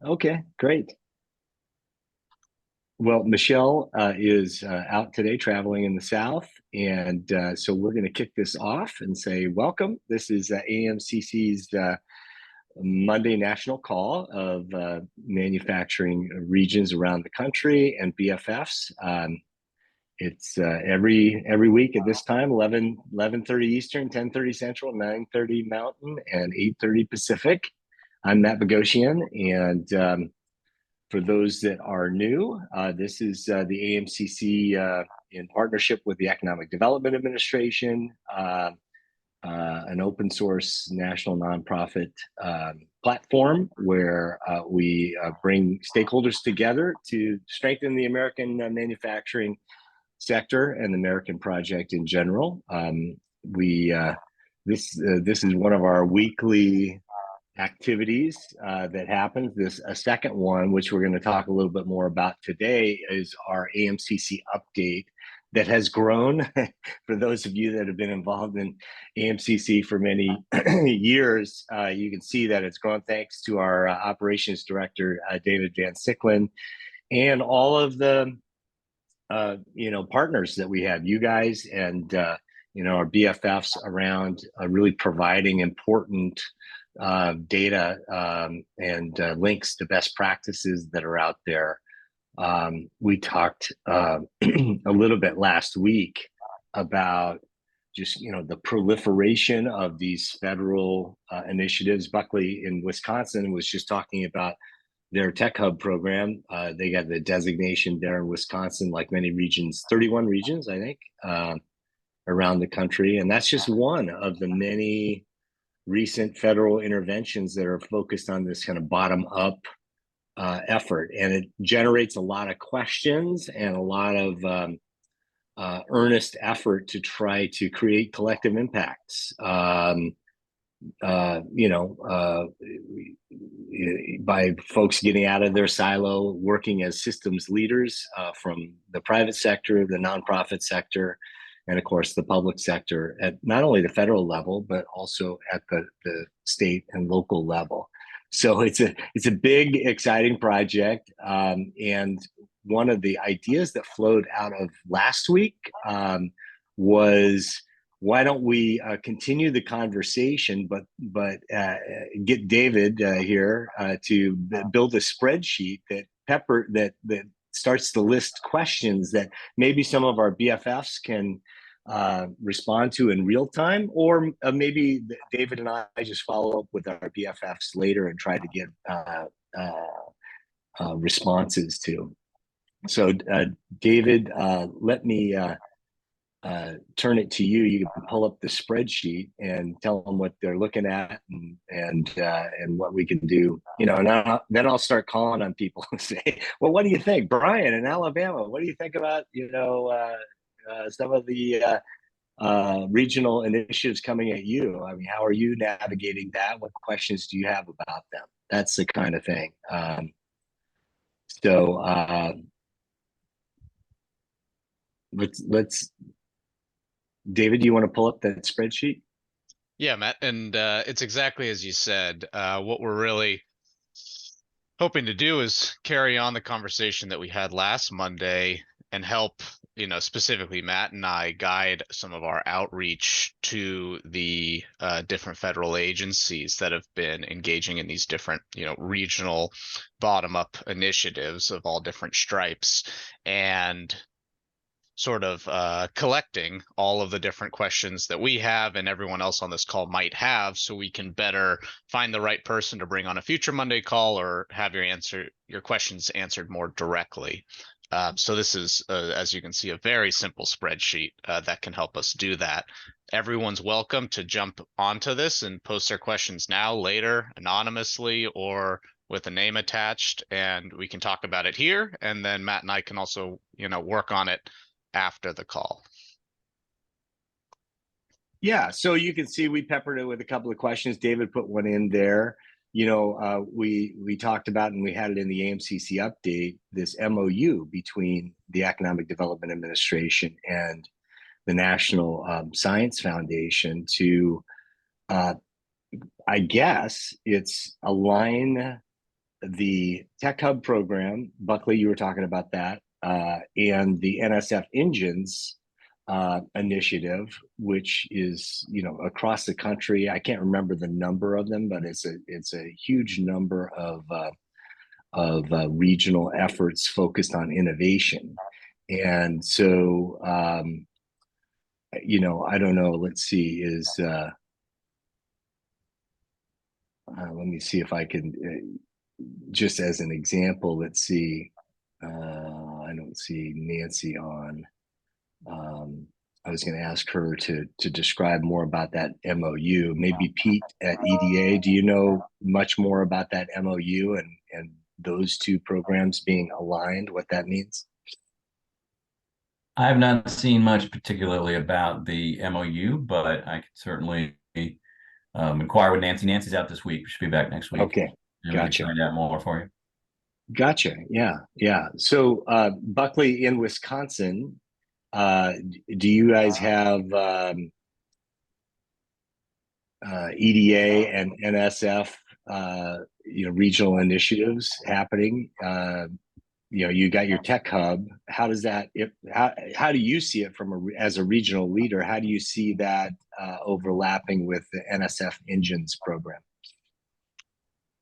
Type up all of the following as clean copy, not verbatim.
Okay, great. Well, Michelle is out today traveling in the South. And so we're going to kick this off and say, welcome. This is AMCC's Monday national call of manufacturing regions around the country and BFFs. It's every week at this time, 11:30 Eastern, 10:30 Central, 9:30 Mountain, and 8:30 Pacific. I'm Matt Bogosian, and for those that are new, this is the AMCC in partnership with the Economic Development Administration, an open source national nonprofit platform where we bring stakeholders together to strengthen the American manufacturing sector and the American project in general. This is one of our weekly activities that happens. A second one, which we're going to talk a little bit more about today, is our AMCC update that has grown. For those of you that have been involved in AMCC for many years, you can see that it's grown thanks to our operations director, David Van Sicklin, and all of the partners that we have, you guys, and our BFFs around really providing important data and links to best practices that are out there. We talked a little bit last week about just the proliferation of these federal initiatives. Buckley in Wisconsin was just talking about their Tech Hub program. They got the designation there in Wisconsin, like many regions, 31 regions, I think, around the country. And that's just one of the many recent federal interventions that are focused on this kind of bottom-up effort. And it generates a lot of questions and a lot of earnest effort to try to create collective impacts. By folks getting out of their silo, working as systems leaders from the private sector, the nonprofit sector, and of course the public sector at not only the federal level, but also at the state and local level. So it's a big, exciting project. And one of the ideas that flowed out of last week was, why don't we continue the conversation, but get David here to build a spreadsheet that starts to list questions that maybe some of our BFFs can respond to in real time, or maybe David and I just follow up with our BFFs later and try to get responses to. So David, let me turn it to you. You can pull up the spreadsheet and tell them what they're looking at and what we can do. And then I'll start calling on people and say, well, what do you think, Brian in Alabama? What do you think about some of the regional initiatives coming at you? I mean, how are you navigating that? What questions do you have about them? That's the kind of thing. Let's David, do you want to pull up that spreadsheet? Yeah, Matt, and it's exactly as you said. What we're really hoping to do is carry on the conversation that we had last Monday and help, specifically Matt and I guide some of our outreach to the different federal agencies that have been engaging in these different, regional bottom-up initiatives of all different stripes, and sort of collecting all of the different questions that we have and everyone else on this call might have, so we can better find the right person to bring on a future Monday call or have your questions answered more directly. So this is, as you can see, a very simple spreadsheet that can help us do that. Everyone's welcome to jump onto this and post their questions now, later, anonymously, or with a name attached, and we can talk about it here. And then Matt and I can also, work on it after the call. Yeah, so you can see we peppered it with a couple of questions. David put one in there. We talked about, and we had it in the AMCC update, this MOU between the Economic Development Administration and the National Science Foundation to, I guess it's align the Tech Hub program, Buckley, you were talking about that, and the NSF Engines initiative, which is, you know, across the country. I can't remember the number of them, but it's a huge number of regional efforts focused on innovation. And so, you know, I don't know. Let's see. Let me see if I can, just as an example. Let's see. I don't see Nancy on. I was going to ask her to describe more about that MOU. Maybe Pete at EDA, do you know much more about that MOU and those two programs being aligned, what that means? I have not seen much particularly about the MOU, but I could certainly inquire with Nancy. Nancy's out this week. She'll be back next week. Okay, And we gotcha. can find out more for you. Gotcha. Yeah, yeah. So Buckley, in Wisconsin, do you guys have EDA and NSF, you know, regional initiatives happening? You know, you got your tech hub. How does that? How do you see it as a regional leader? How do you see that overlapping with the NSF Engines program?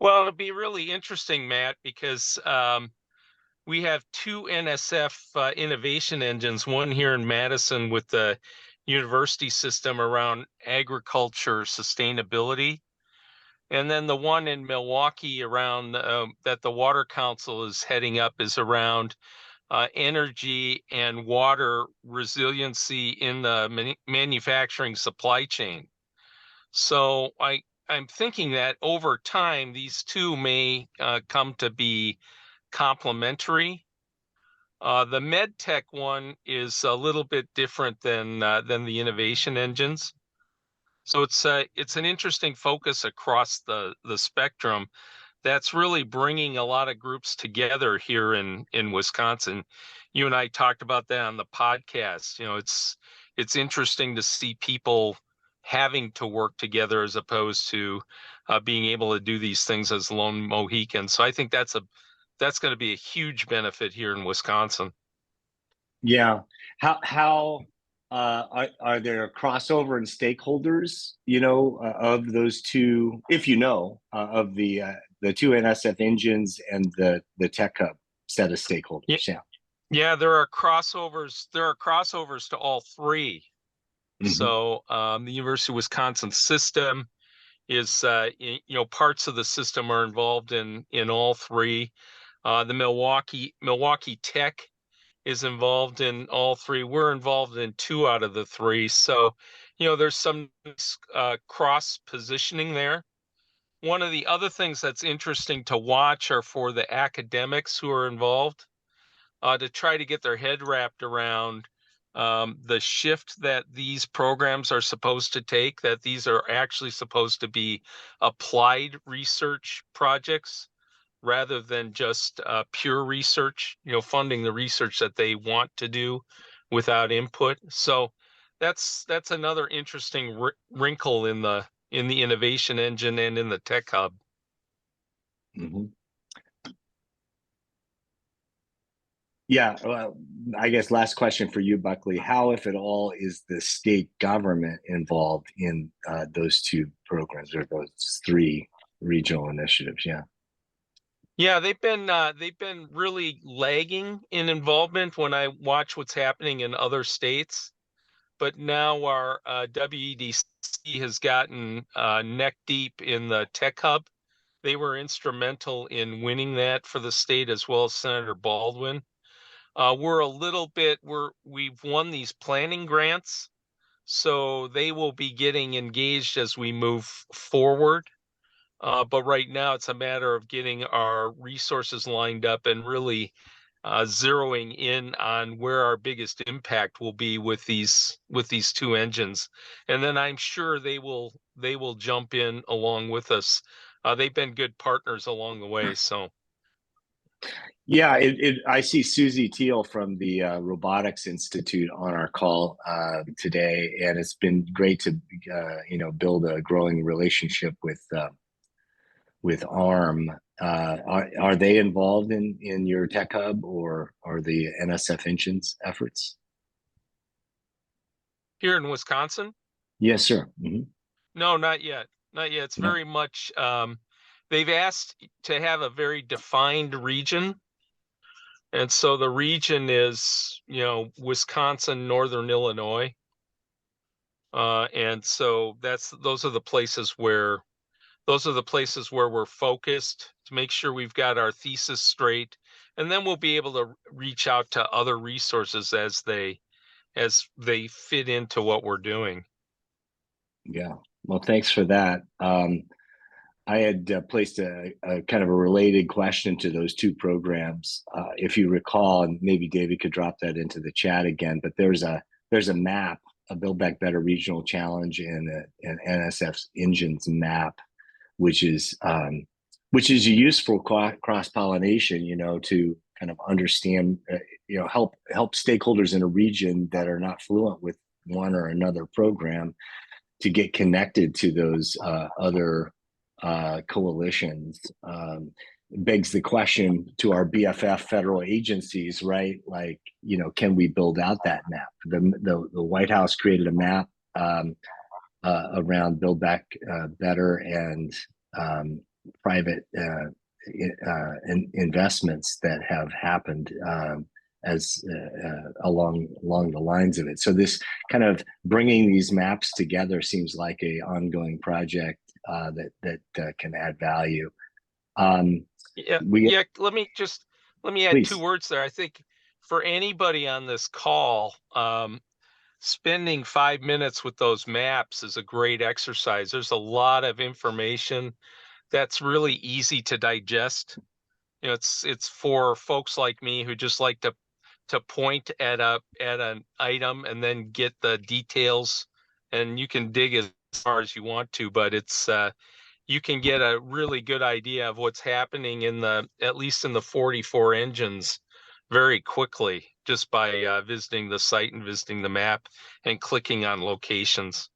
Well, it'll be really interesting, Matt, because we have two NSF innovation engines, one here in Madison with the university system around agriculture sustainability, and then the one in Milwaukee around that the Water Council is heading up is around energy and water resiliency in the manufacturing supply chain. So I'm thinking that over time, these two may come to be complementary. The med tech one is a little bit different than the innovation engines. So it's an interesting focus across the spectrum that's really bringing a lot of groups together here in Wisconsin. You and I talked about that on the podcast. You know, it's interesting to see people having to work together as opposed to being able to do these things as lone Mohicans. So I think that's going to be a huge benefit here in Wisconsin. Yeah. How are there crossover and stakeholders, you know, of those two, if you know, of the two NSF Engines and the Tech Hub set of stakeholders? Yeah. Yeah, there are crossovers. There are crossovers to all three. Mm-hmm. So the University of Wisconsin system is, you know, parts of the system are involved in all three. The Milwaukee Tech is involved in all three. We're involved in two out of the three. So, you know, there's some cross positioning there. One of the other things that's interesting to watch are for the academics who are involved to try to get their head wrapped around the shift that these programs are supposed to take, that these are actually supposed to be applied research projects rather than just pure research, you know, funding the research that they want to do without input. So that's another interesting wrinkle in the innovation engine and in the tech hub. Mm-hmm. Yeah, well, I guess last question for you, Buckley. How, if at all, is the state government involved in those two programs or those three regional initiatives? Yeah. Yeah, they've been really lagging in involvement when I watch what's happening in other states. But now our WEDC has gotten neck deep in the tech hub. They were instrumental in winning that for the state as well as Senator Baldwin. We've won these planning grants, so they will be getting engaged as we move forward. But right now it's a matter of getting our resources lined up and really zeroing in on where our biggest impact will be with these two engines. And then I'm sure they will jump in along with us. They've been good partners along the way. So. Yeah, I see Susie Teal from the Robotics Institute on our call today, and it's been great to you know, build a growing relationship with ARM. Are they involved in your tech hub or the NSF Engines efforts? Here in Wisconsin? Yes, sir. Mm-hmm. No, not yet. Not yet. It's No. very much, they've asked to have a very defined region. And so the region is, Wisconsin, Northern Illinois. And so those are the places where we're focused to make sure we've got our thesis straight. And then we'll be able to reach out to other resources as they fit into what we're doing. Yeah. Well, thanks for that. I had placed a kind of a related question to those two programs. If you recall, and maybe David could drop that into the chat again, but there's a map, a Build Back Better Regional Challenge and an NSF's Engines map, which is a useful cross-pollination, to kind of understand, help stakeholders in a region that are not fluent with one or another program to get connected to those other coalitions. Begs the question to our BFF federal agencies, right? Like, can we build out that map? The White House created a map around Build Back Better and private investments that have happened as along the lines of it. So this kind of bringing these maps together seems like a ongoing project that can add value. Let me add Please. 2 words there. I think for anybody on this call, spending 5 minutes with those maps is a great exercise. There's a lot of information that's really easy to digest. It's for folks like me who just like to point at an item and then get the details, and you can dig as far as you want to, but it's you can get a really good idea of what's happening at least in the 44 engines very quickly, just by visiting the site and visiting the map and clicking on locations.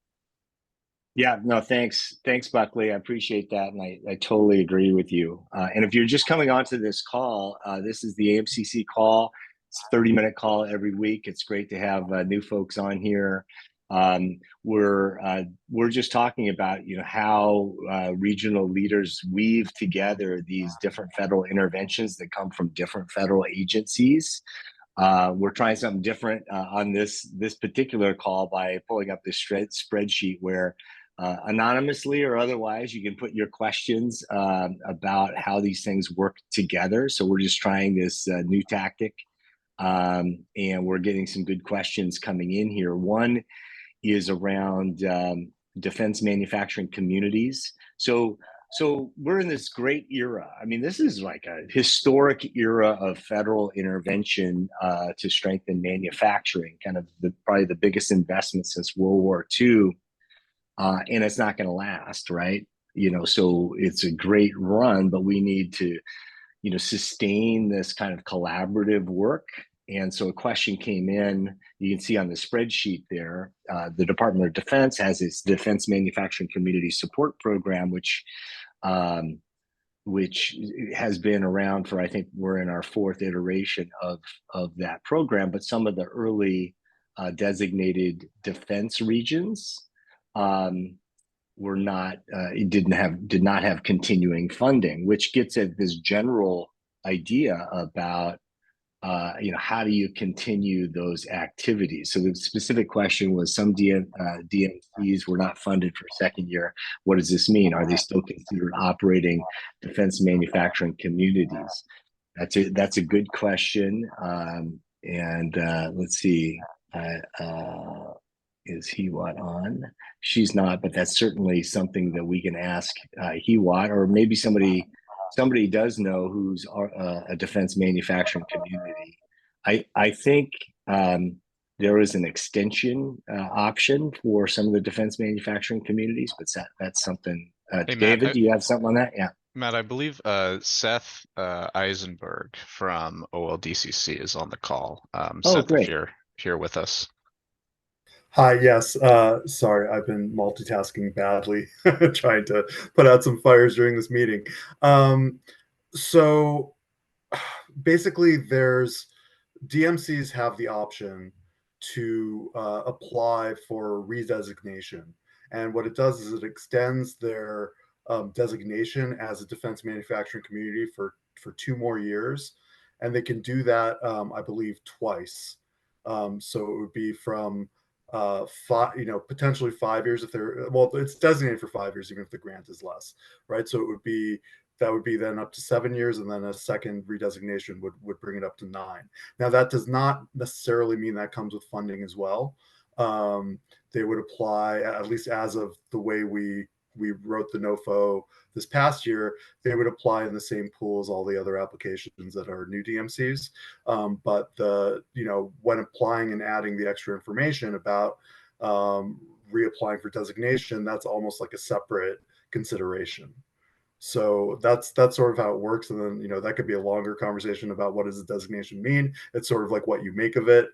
Yeah, no, thanks, Buckley. I appreciate that, and I totally agree with you. And if you're just coming onto this call, this is the AMCC call. It's a 30-minute call every week. It's great to have new folks on here. We're just talking about how regional leaders weave together these different federal interventions that come from different federal agencies. We're trying something different on this particular call by pulling up this spreadsheet where anonymously or otherwise you can put your questions about how these things work together. So we're just trying this new tactic, and we're getting some good questions coming in here. One is around defense manufacturing communities. So we're in this great era. I mean, this is like a historic era of federal intervention to strengthen manufacturing, kind of probably the biggest investment since World War II. And it's not going to last, right? So it's a great run, but we need to, sustain this kind of collaborative work. And so a question came in, you can see on the spreadsheet there, the Department of Defense has its Defense Manufacturing Community Support Program, which has been around for, I think we're in our 4th iteration of that program, but some of the early designated defense regions were not did not have continuing funding, which gets at this general idea about how do you continue those activities. So the specific question was, some DMCs were not funded for 2nd year. What does this mean? Are they still considered operating defense manufacturing communities? That's a good question. And let's see. Is Hewat on? She's not, but that's certainly something that we can ask Hewat, or maybe somebody does know who's a defense manufacturing community. I think there is an extension option for some of the defense manufacturing communities, but that's something. Hey, David, Matt, do you have something on that? Yeah. Matt, I believe Seth Eisenberg from OLDCC is on the call. Oh, Seth, great. if you're here with us. Hi, yes. Sorry, I've been multitasking badly, trying to put out some fires during this meeting. Um, so basically, there's DMCs have the option to apply for redesignation. And what it does is it extends their designation as a defense manufacturing community for 2 more years. And they can do that, I believe, twice. So it would be from potentially 5 years if they're, well, it's designated for 5 years, even if the grant is less, right? So it would be, that would be then up to 7 years, and then a second redesignation would bring it up to 9. Now, that does not necessarily mean that comes with funding as well. They would apply, at least as of the way we wrote the NOFO this past year, they would apply in the same pool as all the other applications that are new DMCs. But when applying and adding the extra information about reapplying for designation, that's almost like a separate consideration. So that's sort of how it works. And then, that could be a longer conversation about what does the designation mean. It's sort of like what you make of it.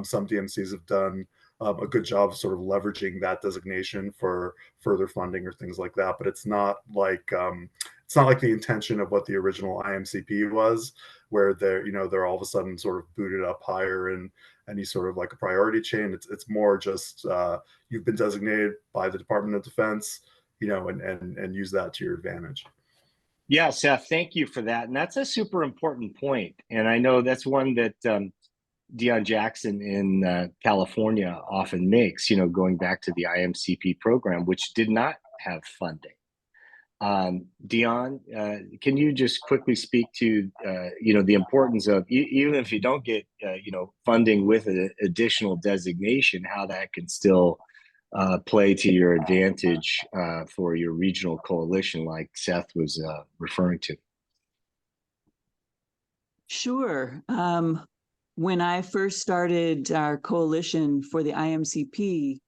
Some DMCs have done a good job of sort of leveraging that designation for further funding or things like that. But it's not like the intention of what the original IMCP was, where they're all of a sudden sort of booted up higher in any sort of like a priority chain. It's more just you've been designated by the Department of Defense, and use that to your advantage. Yeah, Seth, thank you for that. And that's a super important point. And I know that's one that Deon Jackson in California often makes, going back to the IMCP program, which did not have funding. Deon, can you just quickly speak to, the importance of, even if you don't get, funding with an additional designation, how that can still play to your advantage for your regional coalition, like Seth was referring to? Sure. When I first started our coalition for the IMCP,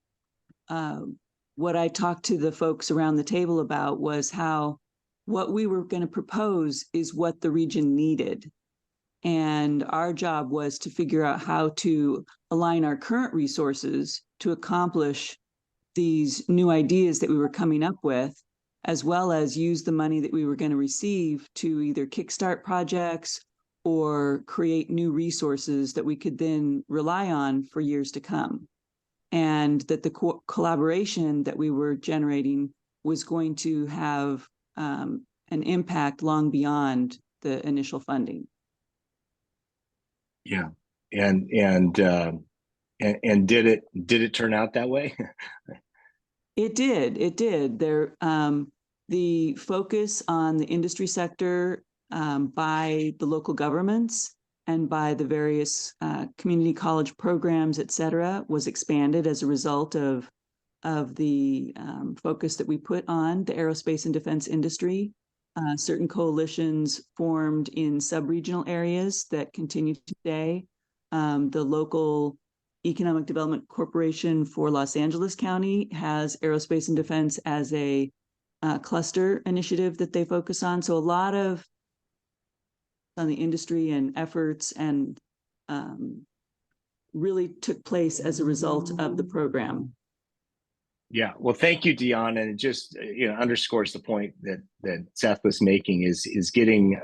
what I talked to the folks around the table about was how what we were going to propose is what the region needed. And our job was to figure out how to align our current resources to accomplish these new ideas that we were coming up with, as well as use the money that we were going to receive to either kickstart projects or create new resources that we could then rely on for years to come. And that the collaboration that we were generating was going to have an impact long beyond the initial funding. Yeah, and did it turn out that way? It did. There, the focus on the industry sector by the local governments and by the various community college programs, et cetera, was expanded as a result of the focus that we put on the aerospace and defense industry. Certain coalitions formed in sub-regional areas that continue today. The local Economic Development Corporation for Los Angeles County has aerospace and defense as a cluster initiative that they focus on. So a lot of on the industry and efforts and really took place as a result of the program. Yeah, well, thank you, Deon, and it just underscores the point that Seth was making is getting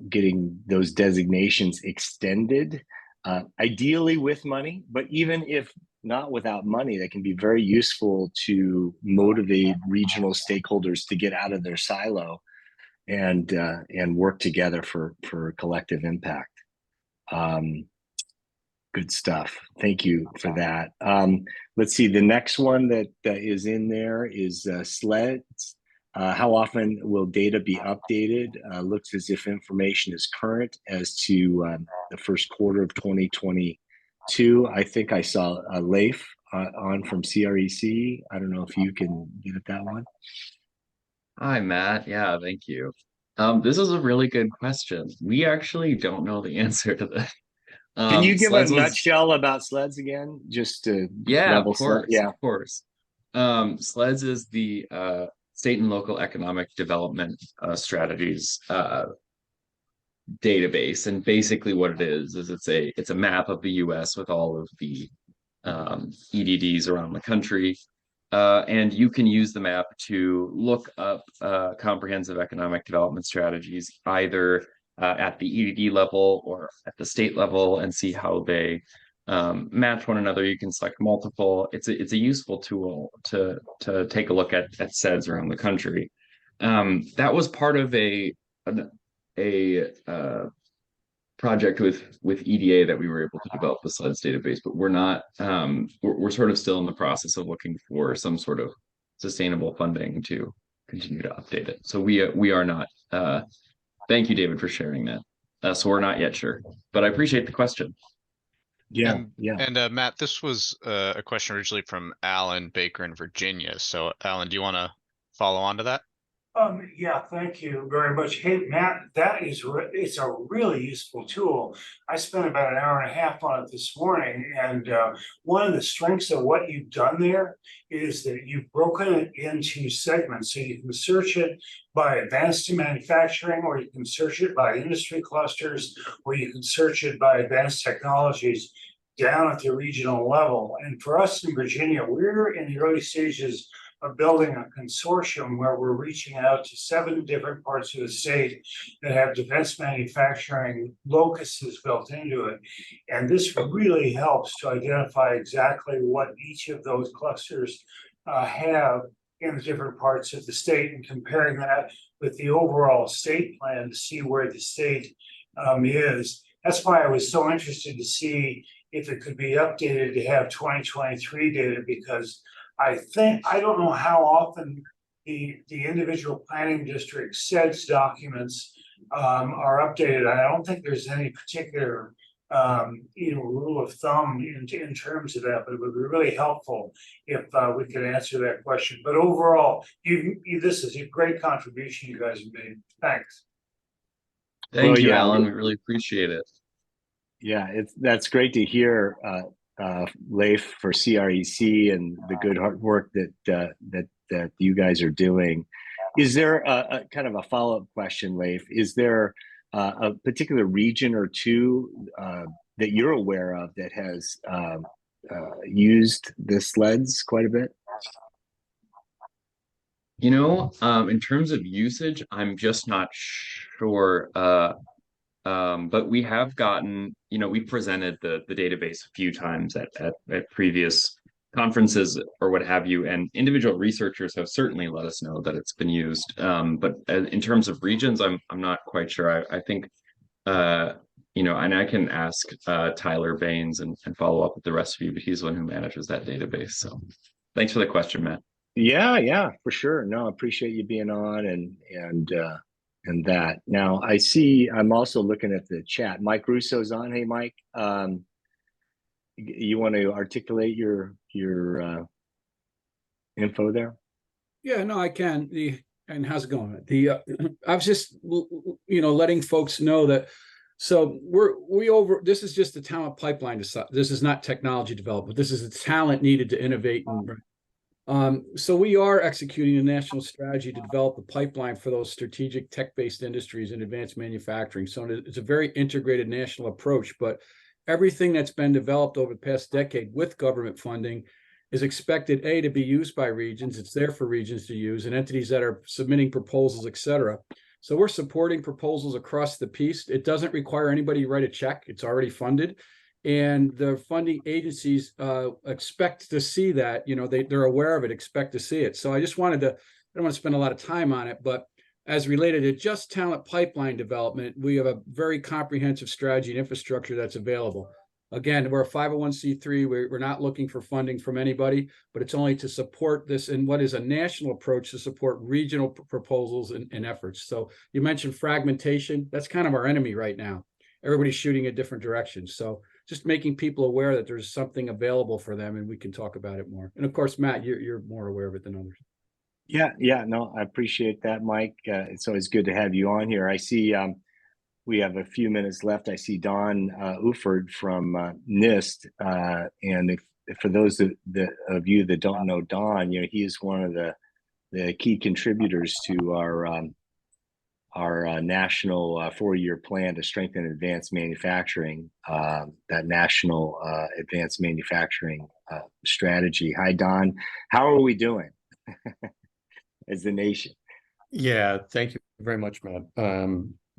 getting those designations extended, ideally with money, but even if not without money, that can be very useful to motivate regional stakeholders to get out of their silo and work together for collective impact. Good stuff. Thank you for that. Let's see. The next one that is in there is SLEDs. How often will data be updated? Looks as if information is current as to the first quarter of 2022. I think I saw Leif on from CREC. I don't know if you can get at that one. Hi, Matt. Yeah, thank you. This is a really good question. We actually don't know the answer to this. Can you give a SLEDs was, nutshell about SLEDs again, just to yeah, level of course, set? Yeah, of course. SLEDs is the state and local economic development strategies database, and basically what it is it's a map of the U.S. with all of the EDDs around the country. And you can use the map to look up comprehensive economic development strategies, either at the EDD level or at the state level, and see how they match one another. You can select multiple. It's a useful tool to take a look at SEDS around the country. That was part of a project with EDA that we were able to develop the SLEDS database, but we're not we're sort of still in the process of looking for some sort of sustainable funding to continue to update it. So we are not. Thank you, David, for sharing that. So we're not yet sure, but I appreciate the question. Yeah, And Matt, this was a question originally from Alan Baker in Virginia. So Alan, do you want to follow on to that? Yeah, thank you very much. Hey, Matt, it's a really useful tool. I spent about an hour and a half on it this morning, and one of the strengths of what you've done there is that you've broken it into segments. So you can search it by advanced manufacturing, or you can search it by industry clusters, or you can search it by advanced technologies down at the regional level. And for us in Virginia, we're in the early stages of building a consortium where we're reaching out to 7 different parts of the state that have defense manufacturing locuses built into it. And this really helps to identify exactly what each of those clusters have in the different parts of the state, and comparing that with the overall state plan to see where the state is. That's why I was so interested to see if it could be updated to have 2023 data, because I don't know how often the individual planning district SEDS documents are updated. I don't think there's any particular rule of thumb in terms of that, but it would be really helpful if we could answer that question. But overall, this is a great contribution you guys have made. Thanks. Thank you, Alan. We really appreciate it. Yeah, that's great to hear, Leif, for CREC and the good hard work that you guys are doing. Is there a kind of a follow-up question, Leif? Is there a particular region or two that you're aware of that has used the SLEDS quite a bit? In terms of usage, I'm just not sure. But we have gotten, we presented the database a few times at previous conferences or what have you, and individual researchers have certainly let us know that it's been used. But in terms of regions, I'm not quite sure. I think, and I can ask Tyler Baines and follow up with the rest of you, but he's the one who manages that database. So thanks for the question, Matt. Yeah, for sure. No, I appreciate you being on and that. Now I see, I'm also looking at the chat. Mike Russo's on. Hey, Mike, you want to articulate your info there? Yeah, no, I can. And how's it going? I was just, letting folks know that. So this is just the talent pipeline. This is not technology development. This is the talent needed to innovate. So we are executing a national strategy to develop a pipeline for those strategic tech-based industries and advanced manufacturing. So it's a very integrated national approach, but everything that's been developed over the past decade with government funding is expected, to be used by regions. It's there for regions to use, and entities that are submitting proposals, et cetera. So we're supporting proposals across the piece. It doesn't require anybody to write a check. It's already funded. And the funding agencies expect to see that, they're aware of it, expect to see it. So I just I don't want to spend a lot of time on it, but as related to just talent pipeline development, we have a very comprehensive strategy and infrastructure that's available. Again, we're a 501c3. We're not looking for funding from anybody, but it's only to support this in what is a national approach to support regional proposals and efforts. So you mentioned fragmentation. That's kind of our enemy right now. Everybody's shooting in different directions. So just making people aware that there's something available for them, and we can talk about it more. And of course, Matt, you're more aware of it than others. Yeah, no, I appreciate that, Mike. It's always good to have you on here. I see we have a few minutes left. I see Don Uford from NIST, and if for those of you that don't know Don, he is one of the key contributors to our national 4-year plan to strengthen advanced manufacturing, that national advanced manufacturing strategy. Hi, Don. How are we doing as a nation? Yeah, thank you very much, Matt.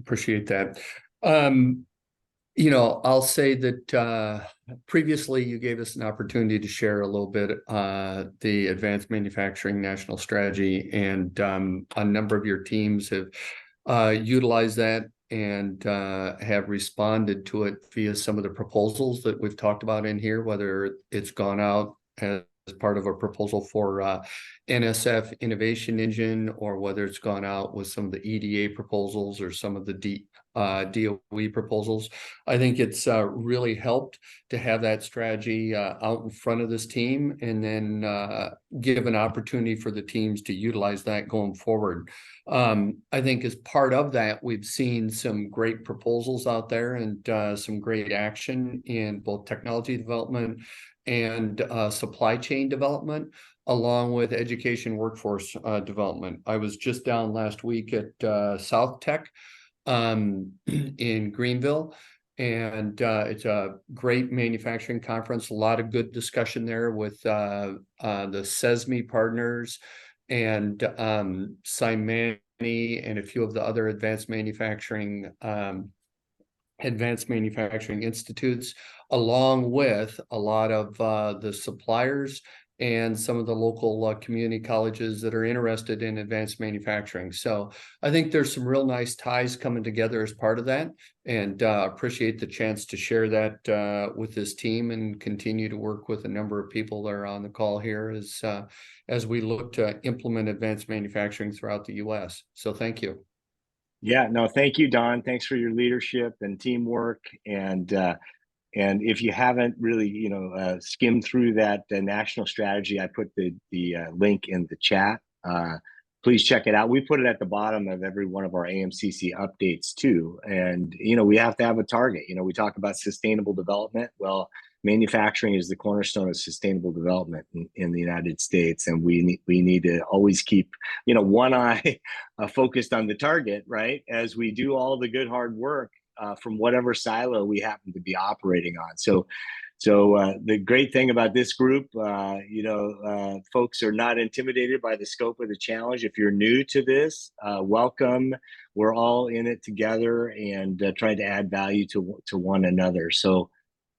Appreciate that. I'll say that previously you gave us an opportunity to share a little bit the Advanced Manufacturing National Strategy, and a number of your teams have utilized that and have responded to it via some of the proposals that we've talked about in here, whether it's gone out as part of a proposal for NSF Innovation Engine, or whether it's gone out with some of the EDA proposals or some of the DOE proposals. I think it's really helped to have that strategy out in front of this team, and then give an opportunity for the teams to utilize that going forward. I think as part of that, we've seen some great proposals out there and some great action in both technology development and supply chain development, along with education workforce development. I was just down last week at South Tech in Greenville, and it's a great manufacturing conference. A lot of good discussion there with the SESME partners and Simani and a few of the other advanced manufacturing institutes, along with a lot of the suppliers and some of the local community colleges that are interested in advanced manufacturing. So I think there's some real nice ties coming together as part of that, and appreciate the chance to share that with this team, and continue to work with a number of people that are on the call here as we look to implement advanced manufacturing throughout the US. So thank you. Yeah, no, thank you, Don. Thanks for your leadership and teamwork. And if you haven't really, skimmed through that national strategy, I put the link in the chat. Please check it out. We put it at the bottom of every one of our AMCC updates too. And, we have to have a target. We talk about sustainable development. Well, manufacturing is the cornerstone of sustainable development in the United States. And we need to always keep, one eye focused on the target, right? As we do all the good hard work from whatever silo we happen to be operating on. So the great thing about this group, folks are not intimidated by the scope of the challenge. If you're new to this, welcome. We're all in it together and trying to add value to one another. So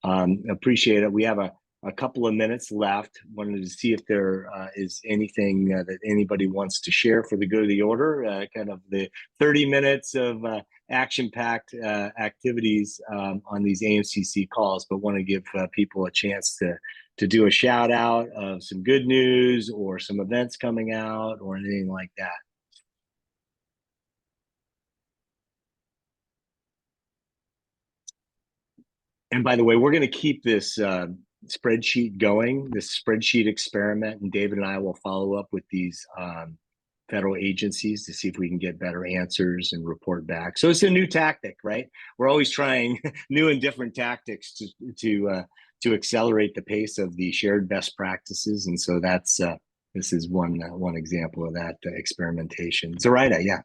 appreciate it. We have a couple of minutes left. Wanted to see if there is anything that anybody wants to share for the good of the order, kind of the 30 minutes of action-packed activities on these AMCC calls, but want to give people a chance to do a shout out of some good news or some events coming out or anything like that. And by the way, we're going to keep this spreadsheet going, this spreadsheet experiment, and David and I will follow up with these federal agencies to see if we can get better answers and report back. So it's a new tactic, right? We're always trying new and different tactics to accelerate the pace of the shared best practices, and so that's this is one example of that experimentation. Zoraida, yeah.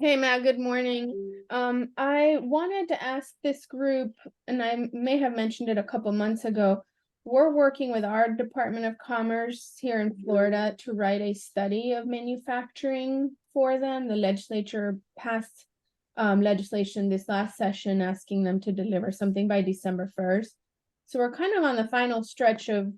Hey, Matt, good morning. I wanted to ask this group, and I may have mentioned it a couple months ago, we're working with our Department of Commerce here in Florida to write a study of manufacturing for them. The legislature passed legislation this last session asking them to deliver something by December 1st. So we're kind of on the final stretch of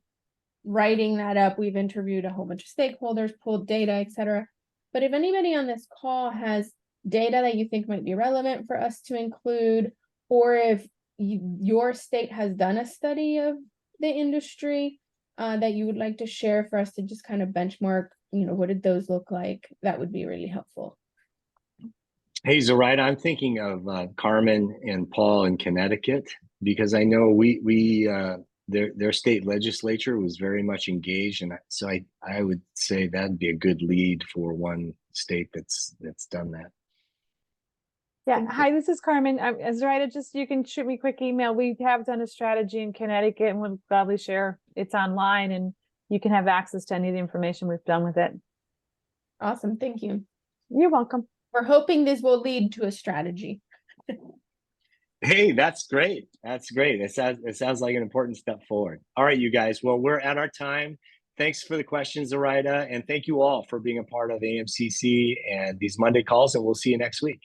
writing that up. We've interviewed a whole bunch of stakeholders, pulled data, etc. But if anybody on this call has data that you think might be relevant for us to include, or if your state has done a study of the industry that you would like to share for us to just kind of benchmark, what did those look like? That would be really helpful. Hey, Zoraida, I'm thinking of Carmen and Paul in Connecticut, because I know their state legislature was very much engaged, and so I would say that'd be a good lead for one state that's done that. Yeah. Hi, this is Carmen. Zoraida, you can shoot me a quick email. We have done a strategy in Connecticut and we'll gladly share. It's online and you can have access to any of the information we've done with it. Awesome. Thank you. You're welcome. we're hoping this will lead to a strategy. Hey, that's great. That's great. It sounds like an important step forward. All right, you guys. Well, we're at our time. Thanks for the questions, Zoraida, and thank you all for being a part of AMCC and these Monday calls, and we'll see you next week.